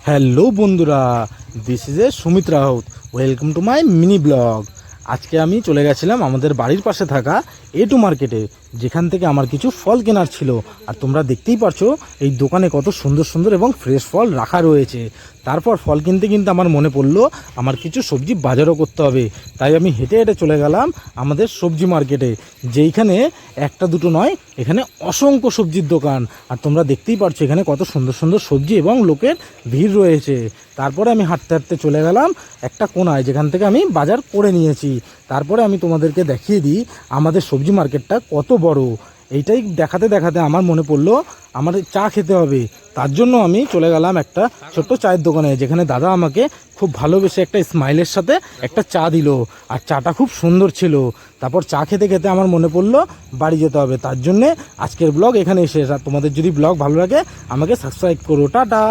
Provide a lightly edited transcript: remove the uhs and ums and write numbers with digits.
Hello বন্ধুরা, this is a Sumit Raut. Welcome to my mini blog. আজকে আমি চলে গেছিলাম আমাদের বাড়ির পাশে থাকা A2 মার্কেটে, যেখান থেকে আমার কিছু ফল কেনার ছিল। আর তোমরা দেখতেই পারছো এই দোকানে কত সুন্দর সুন্দর এবং ফ্রেশ ফল রাখা রয়েছে। তারপর ফল কিনতে কিনতে আমার মনে পড়লো আমার কিছু সবজি বাজারও করতে হবে। তাই আমি হেঁটে হেঁটে চলে গেলাম আমাদের সবজি মার্কেটে, যেইখানে একটা দুটো নয়, এখানে অসংখ্য সবজির দোকান। আর তোমরা দেখতেই পারছো এখানে কত সুন্দর সুন্দর সবজি এবং লোকের ভিড় রয়েছে। তারপরে আমি হাঁটতে হাঁটতে চলে গেলাম একটা কোণায়, যেখান থেকে আমি বাজার করে নিয়েছি। তারপরে আমি তোমাদেরকে দেখিয়ে দিই আমাদের সবজি মার্কেটটা কত বড়। এইটাই দেখাতে দেখাতে আমার মনে পড়লো আমার চা খেতে হবে। তার জন্য আমি চলে গেলাম একটা ছোট্ট চায়ের দোকানে, যেখানে দাদা আমাকে খুব ভালোবেসে একটা স্মাইলের সাথে একটা চা দিল। আর চাটা খুব সুন্দর ছিল। তারপর চা খেতে খেতে আমার মনে পড়লো বাড়ি যেতে হবে। তার জন্যে আজকের ব্লগ এখানেই শেষ। আর তোমাদের যদি ব্লগ ভালো লাগে আমাকে সাবস্ক্রাইব করো। টাটা।